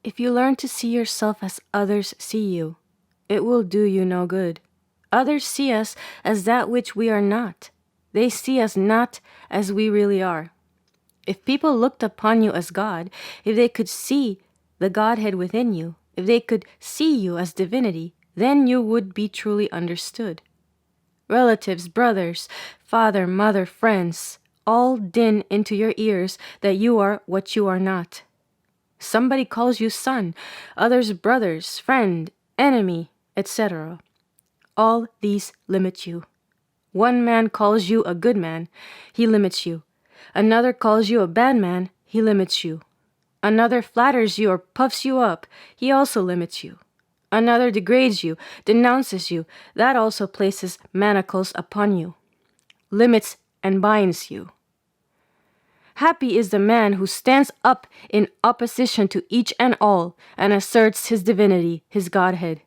If you learn to see yourself as others see you, it will do you no good. Others see us as that which we are not. They see us not as we really are. If people looked upon you as God, if they could see the Godhead within you, if they could see you as divinity, then you would be truly understood. Relatives, brothers, father, mother, friends, all din into your ears that you are what you are not. Somebody calls you son, others brothers, friend, enemy, etc. All these limit you. One man calls you a good man, he limits you. Another calls you a bad man, he limits you. Another flatters you or puffs you up, he also limits you. Another degrades you, denounces you, that also places manacles upon you, limits and binds you. Happy is the man who stands up in opposition to each and all and asserts his divinity, his Godhead.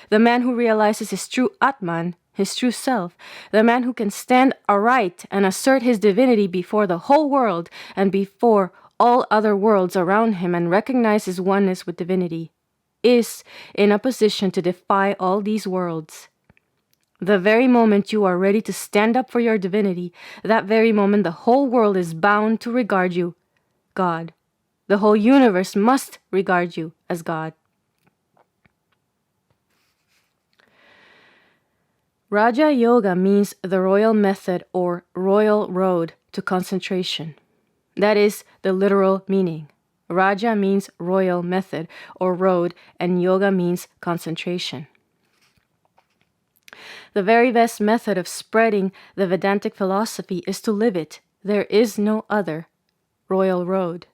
The man who realizes his true Atman, his true self, the man who can stand aright and assert his divinity before the whole world and before all other worlds around him and recognize his oneness with divinity, is in a position to defy all these worlds. The very moment you are ready to stand up for your divinity, that very moment the whole world is bound to regard you, God. The whole universe must regard you as God. Raja Yoga means the royal method or royal road to concentration. That is the literal meaning. Raja means royal method or road, and yoga means concentration. The very best method of spreading the Vedantic philosophy is to live it. There is no other royal road.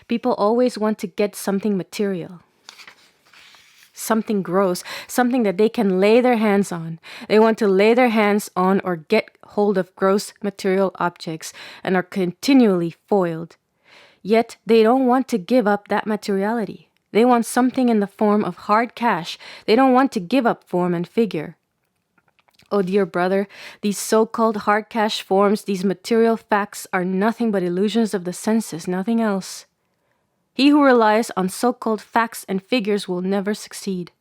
People always want to get something material, something gross, something that they can lay their hands on. They want to lay their hands on or get hold of gross material objects and are continually foiled. Yet they don't want to give up that materiality. They want something in the form of hard cash. They don't want to give up form and figure. Oh dear brother, these so-called hard cash forms, these material facts are nothing but illusions of the senses, nothing else. He who relies on so-called facts and figures will never succeed.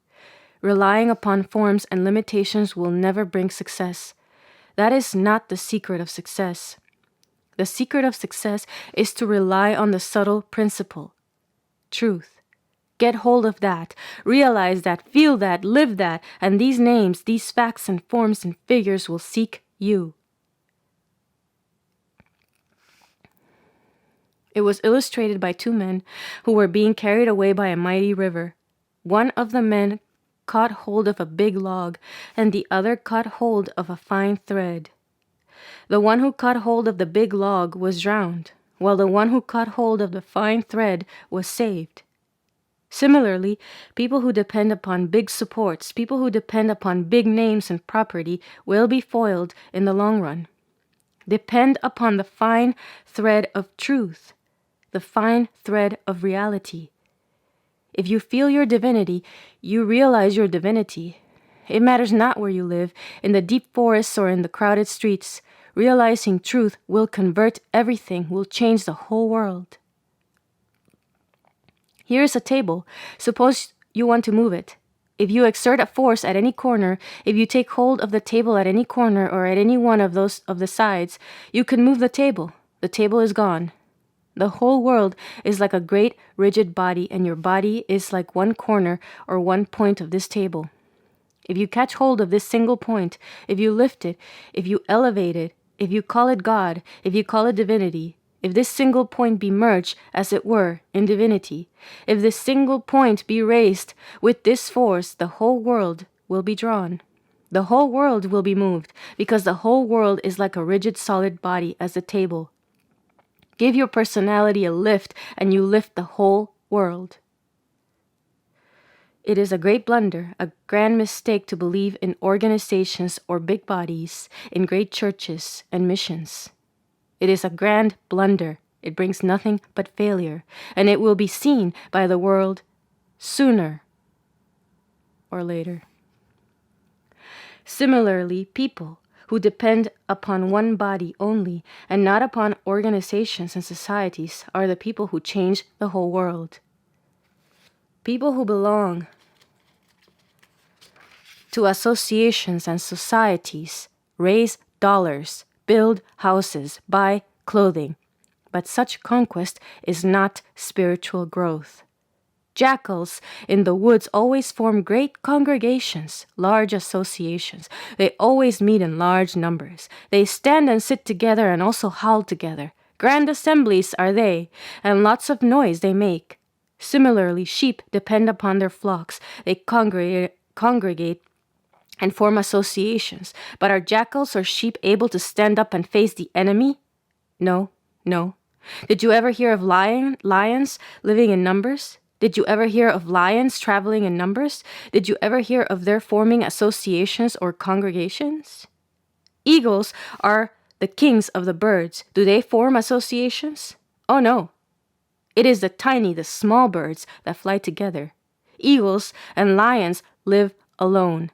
Relying upon forms and limitations will never bring success. That is not the secret of success. The secret of success is to rely on the subtle principle, truth. Get hold of that, realize that, feel that, live that, and these names, these facts and forms and figures will seek you. It was illustrated by two men who were being carried away by a mighty river. One of the men caught hold of a big log, and the other caught hold of a fine thread. The one who caught hold of the big log was drowned, while the one who caught hold of the fine thread was saved. Similarly, people who depend upon big supports, people who depend upon big names and property will be foiled in the long run. Depend upon the fine thread of truth, the fine thread of reality. If you feel your divinity, you realize your divinity. It matters not where you live, in the deep forests or in the crowded streets. Realizing truth will convert everything, will change the whole world. Here is a table. Suppose you want to move it. If you exert a force at any corner, if you take hold of the table at any corner or at any one of the sides, you can move the table. The table is gone. The whole world is like a great rigid body, and your body is like one corner or one point of this table. If you catch hold of this single point, if you lift it, if you elevate it, if you call it God, if you call it divinity, if this single point be merged, as it were, in divinity, if this single point be raised with this force, the whole world will be drawn. The whole world will be moved, because the whole world is like a rigid solid body as a table. Give your personality a lift, and you lift the whole world. It is a great blunder, a grand mistake to believe in organizations or big bodies, in great churches and missions. It is a grand blunder. It brings nothing but failure, and it will be seen by the world sooner or later. Similarly, people who depend upon one body only and not upon organizations and societies are the people who change the whole world. People who belong to associations and societies raise dollars, build houses, buy clothing. But such conquest is not spiritual growth. Jackals in the woods always form great congregations, large associations. They always meet in large numbers. They stand and sit together and also howl together. Grand assemblies are they, and lots of noise they make. Similarly, sheep depend upon their flocks. They congregate and form associations. But are jackals or sheep able to stand up and face the enemy? No, no. Did you ever hear of lions living in numbers? Did you ever hear of lions traveling in numbers? Did you ever hear of their forming associations or congregations? Eagles are the kings of the birds. Do they form associations? Oh no. It is the small birds that fly together. Eagles and lions live alone.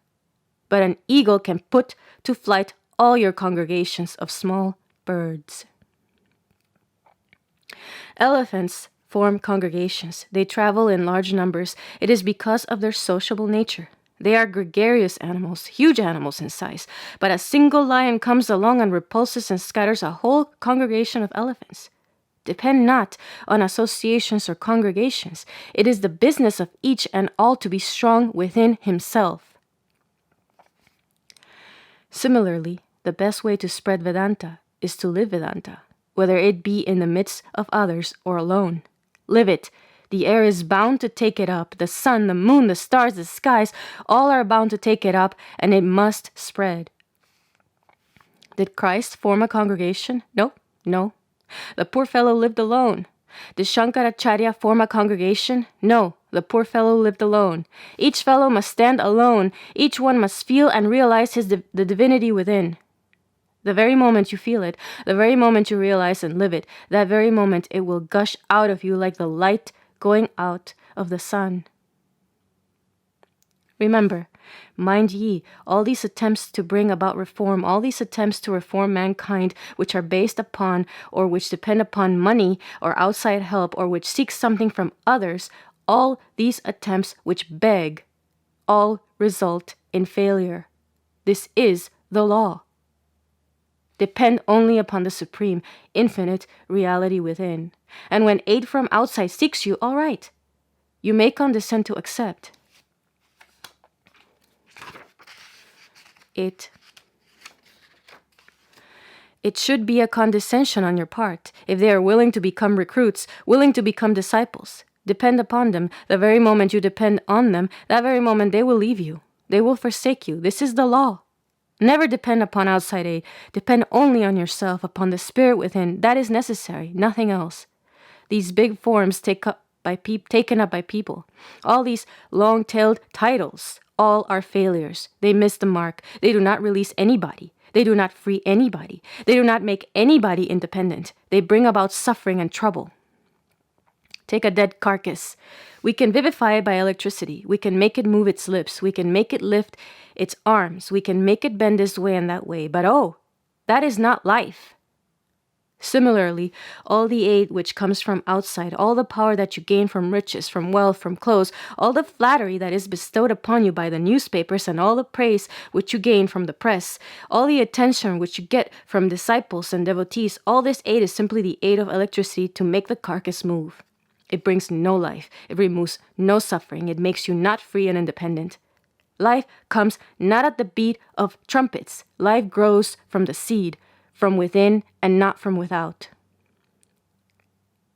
But an eagle can put to flight all your congregations of small birds. Elephants form congregations. They travel in large numbers. It is because of their sociable nature. They are gregarious animals, huge animals in size. But a single lion comes along and repulses and scatters a whole congregation of elephants. Depend not on associations or congregations. It is the business of each and all to be strong within himself. Similarly, the best way to spread Vedanta is to live Vedanta, whether it be in the midst of others or alone. Live it. The air is bound to take it up. The sun, the moon, the stars, the skies, all are bound to take it up, and it must spread. Did Christ form a congregation? No. The poor fellow lived alone. Did Shankaracharya form a congregation? No, the poor fellow lived alone. Each fellow must stand alone. Each one must feel and realize the divinity within. The very moment you feel it, the very moment you realize and live it, that very moment it will gush out of you like the light going out of the sun. Remember, mind ye, all these attempts to bring about reform, all these attempts to reform mankind, which are based upon or which depend upon money or outside help or which seek something from others, all these attempts which beg, all result in failure. This is the law. Depend only upon the supreme, infinite reality within. And when aid from outside seeks you, all right, you may condescend to accept. It should be a condescension on your part if they are willing to become recruits, willing to become disciples. Depend upon them. The very moment you depend on them, that very moment they will leave you. They will forsake you. This is the law. Never depend upon outside aid. Depend only on yourself, upon the spirit within. That is necessary, nothing else. These big forms taken up by people, all these long-tailed titles, all are failures. They miss the mark. They do not release anybody. They do not free anybody. They do not make anybody independent. They bring about suffering and trouble. Take a dead carcass. We can vivify it by electricity. We can make it move its lips. We can make it lift its arms. We can make it bend this way and that way. But that is not life. Similarly, all the aid which comes from outside, all the power that you gain from riches, from wealth, from clothes, all the flattery that is bestowed upon you by the newspapers, and all the praise which you gain from the press, all the attention which you get from disciples and devotees, all this aid is simply the aid of electricity to make the carcass move. It brings no life. It removes no suffering. It makes you not free and independent. Life comes not at the beat of trumpets. Life grows from the seed, from within and not from without.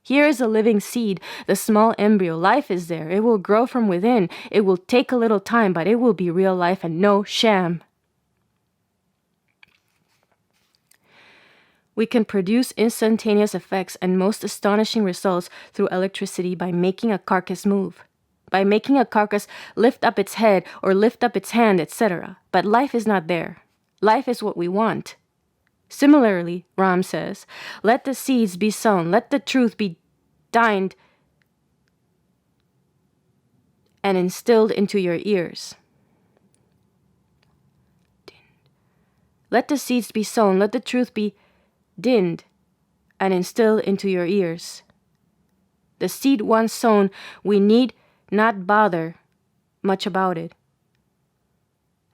Here is a living seed, the small embryo. Life is there. It will grow from within. It will take a little time, but it will be real life and no sham. We can produce instantaneous effects and most astonishing results through electricity by making a carcass move, by making a carcass lift up its head or lift up its hand, etc. But life is not there. Life is what we want. Similarly, Ram says, let the seeds be sown, let the truth be dined and instilled into your ears. Let the seeds be sown, let the truth be dinned and instilled into your ears. The seed once sown, we need not bother much about it.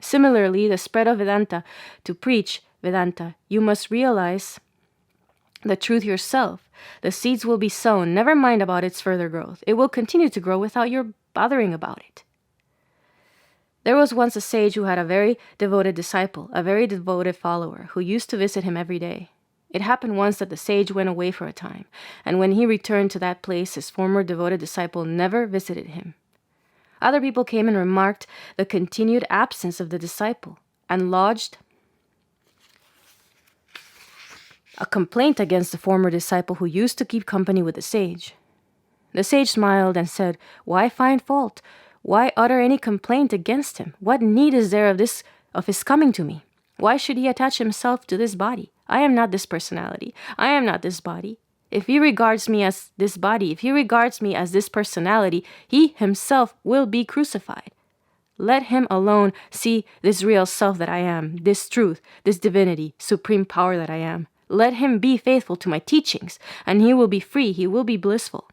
Similarly, the spread of Vedanta, to preach Vedanta, you must realize the truth yourself. The seeds will be sown. Never mind about its further growth. It will continue to grow without your bothering about it. There was once a sage who had a very devoted disciple, a very devoted follower, who used to visit him every day. It happened once that the sage went away for a time, and when he returned to that place, his former devoted disciple never visited him. Other people came and remarked the continued absence of the disciple, and lodged a complaint against the former disciple who used to keep company with the sage. The sage smiled and said, "Why find fault? Why utter any complaint against him? What need is there of his coming to me? Why should he attach himself to this body? I am not this personality. I am not this body. If he regards me as this body, if he regards me as this personality, he himself will be crucified. Let him alone see this real self that I am, this truth, this divinity, supreme power that I am. Let him be faithful to my teachings, and he will be free, he will be blissful."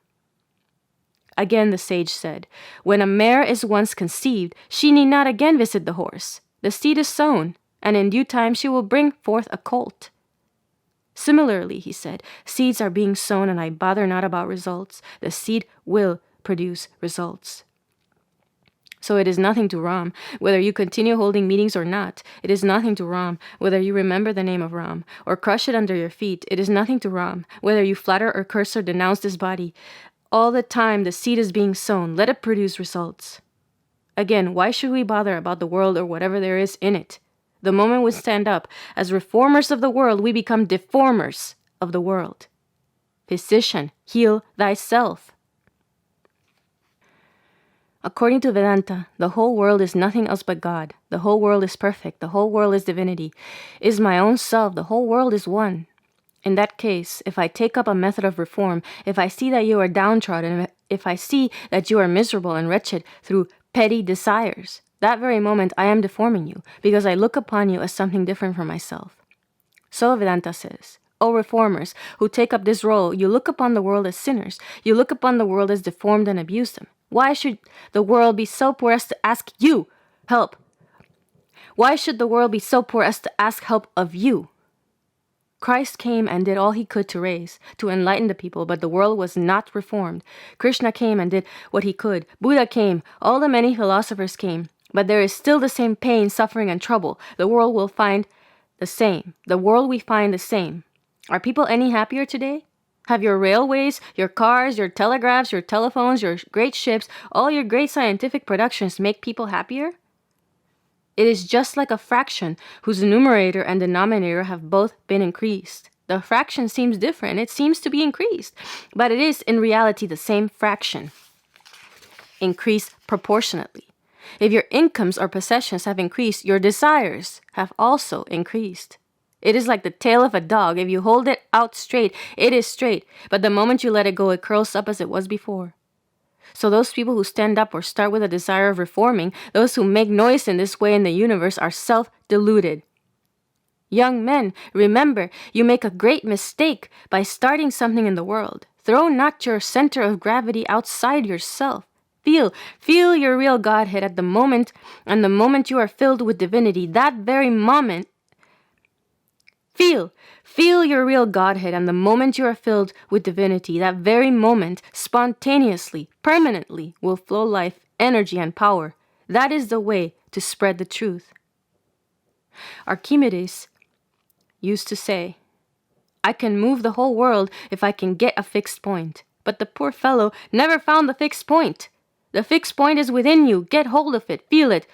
Again the sage said, "When a mare is once conceived, she need not again visit the horse. The seed is sown, and in due time she will bring forth a colt." Similarly, he said, seeds are being sown, and I bother not about results. The seed will produce results. So it is nothing to Ram, whether you continue holding meetings or not. It is nothing to Ram, whether you remember the name of Ram, or crush it under your feet. It is nothing to Ram, whether you flatter or curse or denounce this body. All the time the seed is being sown, let it produce results. Again, why should we bother about the world or whatever there is in it? The moment we stand up as reformers of the world, we become deformers of the world. Physician, heal thyself. According to Vedanta, the whole world is nothing else but God. The whole world is perfect. The whole world is divinity. Is my own self. The whole world is one. In that case, if I take up a method of reform, if I see that you are downtrodden, if I see that you are miserable and wretched through petty desires, that very moment I am deforming you, because I look upon you as something different from myself. So Vedanta says, O reformers who take up this role, you look upon the world as sinners. You look upon the world as deformed and abuse them. Why should the world be so poor as to ask you help? Why should the world be so poor as to ask help of you? Christ came and did all he could to raise, to enlighten the people, but the world was not reformed. Krishna came and did what he could. Buddha came. All the many philosophers came. But there is still the same pain, suffering, and trouble. The world will find the same. The world we find the same. Are people any happier today? Have your railways, your cars, your telegraphs, your telephones, your great ships, all your great scientific productions make people happier? It is just like a fraction whose numerator and denominator have both been increased. The fraction seems different. It seems to be increased. But it is in reality the same fraction, increased proportionately. If your incomes or possessions have increased, your desires have also increased. It is like the tail of a dog. If you hold it out straight, it is straight. But the moment you let it go, it curls up as it was before. So those people who stand up or start with a desire of reforming, those who make noise in this way in the universe are self-deluded. Young men, remember, you make a great mistake by starting something in the world. Throw not your center of gravity outside yourself. Feel your real Godhead at the moment, and the moment you are filled with divinity, that very moment, Feel your real Godhead, and the moment you are filled with divinity, that very moment, spontaneously, permanently, will flow life, energy, and power. That is the way to spread the truth. Archimedes used to say, I can move the whole world if I can get a fixed point. But the poor fellow never found the fixed point. The fixed point is within you. Get hold of it. Feel it.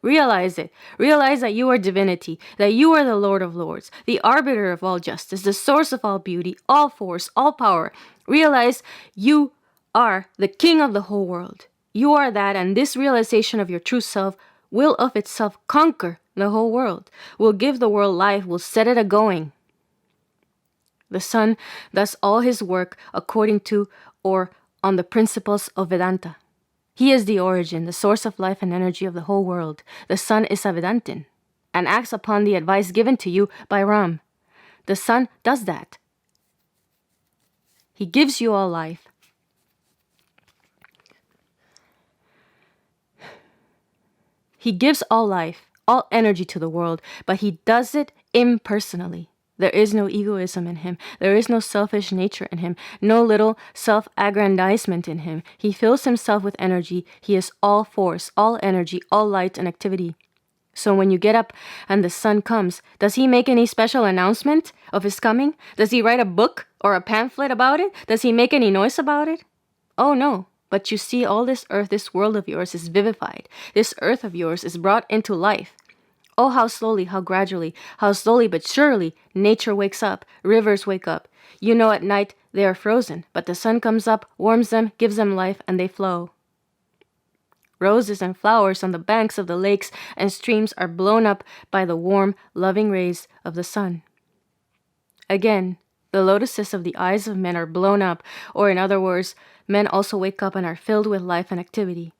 Realize it. Realize that you are divinity, that you are the Lord of Lords, the arbiter of all justice, the source of all beauty, all force, all power. Realize you are the king of the whole world. You are that, and this realization of your true self will of itself conquer the whole world, will give the world life, will set it a-going. The sun does all his work according to or on the principles of Vedanta. He is the origin, the source of life and energy of the whole world. The sun is a Vedantin and acts upon the advice given to you by Ram. The sun does that. He gives you all life. He gives all life, all energy to the world, but he does it impersonally. There is no egoism in him. There is no selfish nature in him. No little self-aggrandizement in him. He fills himself with energy. He is all force, all energy, all light and activity. So when you get up and the sun comes, does he make any special announcement of his coming? Does he write a book or a pamphlet about it? Does he make any noise about it? Oh no. But you see, all this earth, this world of yours is vivified. This earth of yours is brought into life. Oh, how slowly, how gradually, how slowly but surely nature wakes up, rivers wake up. You know, at night they are frozen, but the sun comes up, warms them, gives them life, and they flow. Roses and flowers on the banks of the lakes and streams are blown up by the warm, loving rays of the sun. Again, the lotuses of the eyes of men are blown up, or in other words, men also wake up and are filled with life and activity.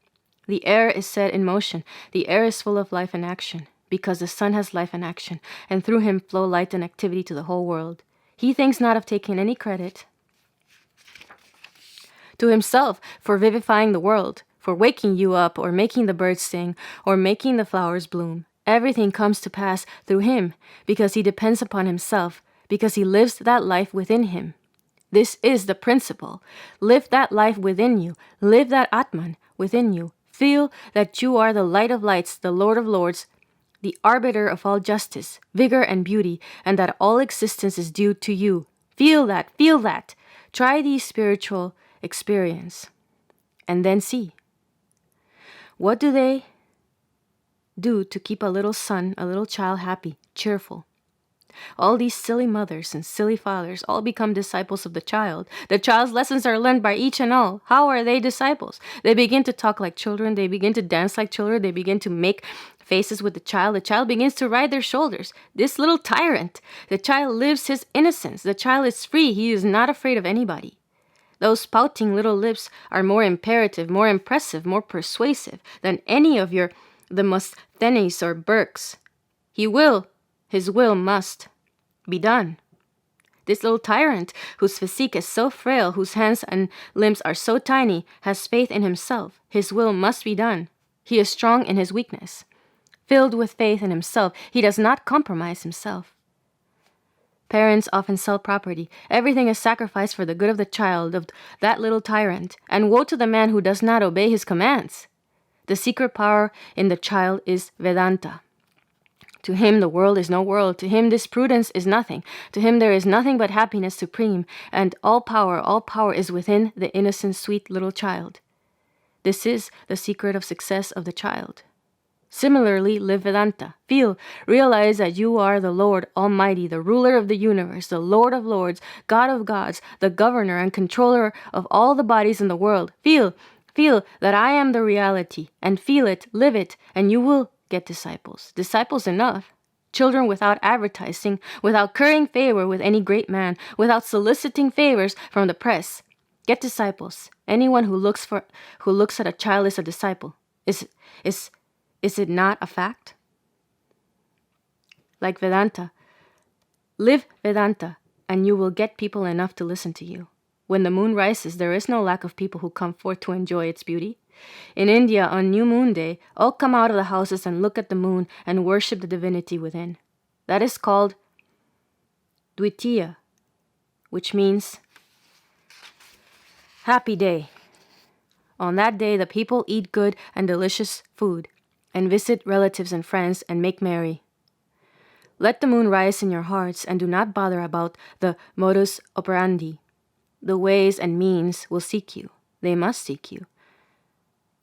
The air is set in motion. The air is full of life and action, because the sun has life and action, and through him flow light and activity to the whole world. He thinks not of taking any credit to himself for vivifying the world, for waking you up, or making the birds sing, or making the flowers bloom. Everything comes to pass through him, because he depends upon himself, because he lives that life within him. This is the principle. Live that life within you. Live that Atman within you. Feel that you are the light of lights, the Lord of lords, the arbiter of all justice, vigor, and beauty, and that all existence is due to you. Feel that, feel that. Try the spiritual experience, and then see. What do they do to keep a little son, a little child happy, cheerful? All these silly mothers and silly fathers all become disciples of the child. The child's lessons are learned by each and all. How are they disciples? They begin to talk like children. They begin to dance like children. They begin to make faces with the child. The child begins to ride their shoulders. This little tyrant. The child lives his innocence. The child is free. He is not afraid of anybody. Those pouting little lips are more imperative, more impressive, more persuasive than any of your Demosthenes or Burkes. His will must be done. This little tyrant, whose physique is so frail, whose hands and limbs are so tiny, has faith in himself. His will must be done. He is strong in his weakness. Filled with faith in himself, he does not compromise himself. Parents often sell property. Everything is sacrificed for the good of the child, of that little tyrant, and woe to the man who does not obey his commands. The secret power in the child is Vedanta. To him the world is no world. To him this prudence is nothing. To him there is nothing but happiness supreme, and all power is within the innocent, sweet little child. This is the secret of success of the child. Similarly, live Vedanta. Feel, realize that you are the Lord Almighty, the ruler of the universe, the Lord of lords, God of gods, the governor and controller of all the bodies in the world. Feel that I am the reality, and feel it, live it, and you will get disciples. Disciples enough. Children without advertising, without currying favor with any great man, without soliciting favors from the press. Get disciples. Anyone who looks at a child is a disciple. Is it not a fact? Like Vedanta. Live Vedanta, and you will get people enough to listen to you. When the moon rises, there is no lack of people who come forth to enjoy its beauty. In India, on New Moon Day, all come out of the houses and look at the moon and worship the divinity within. That is called Dvitiya, which means happy day. On that day, the people eat good and delicious food, and visit relatives and friends and make merry. Let the moon rise in your hearts, and do not bother about the modus operandi. The ways and means will seek you. They must seek you.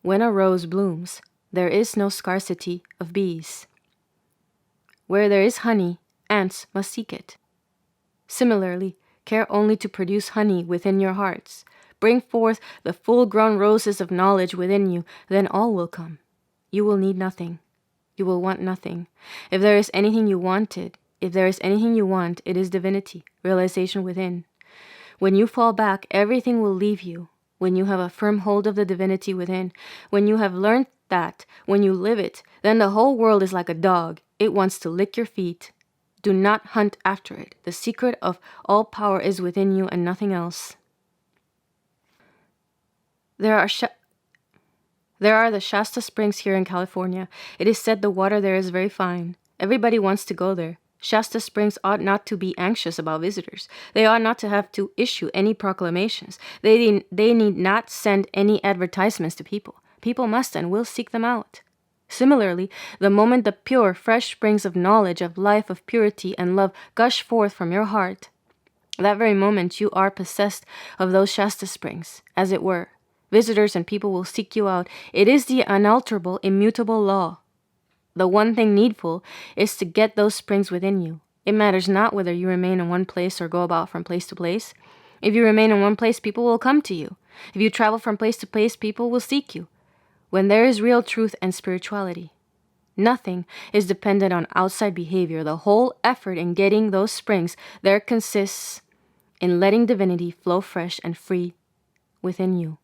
When a rose blooms, there is no scarcity of bees. Where there is honey, ants must seek it. Similarly, care only to produce honey within your hearts. Bring forth the full-grown roses of knowledge within you, then all will come. You will need nothing. You will want nothing. If there is anything you want, it is divinity, realization within. When you fall back, everything will leave you. When you have a firm hold of the divinity within, when you have learned that, when you live it, then the whole world is like a dog. It wants to lick your feet. Do not hunt after it. The secret of all power is within you and nothing else. There There are the Shasta Springs here in California. It is said the water there is very fine. Everybody wants to go there. Shasta Springs ought not to be anxious about visitors. They ought not to have to issue any proclamations. They need not send any advertisements to people. People must and will seek them out. Similarly, the moment the pure, fresh springs of knowledge, of life, of purity, and love gush forth from your heart, that very moment you are possessed of those Shasta Springs, as it were. Visitors and people will seek you out. It is the unalterable, immutable law. The one thing needful is to get those springs within you. It matters not whether you remain in one place or go about from place to place. If you remain in one place, people will come to you. If you travel from place to place, people will seek you. When there is real truth and spirituality, nothing is dependent on outside behavior. The whole effort in getting those springs there consists in letting divinity flow fresh and free within you.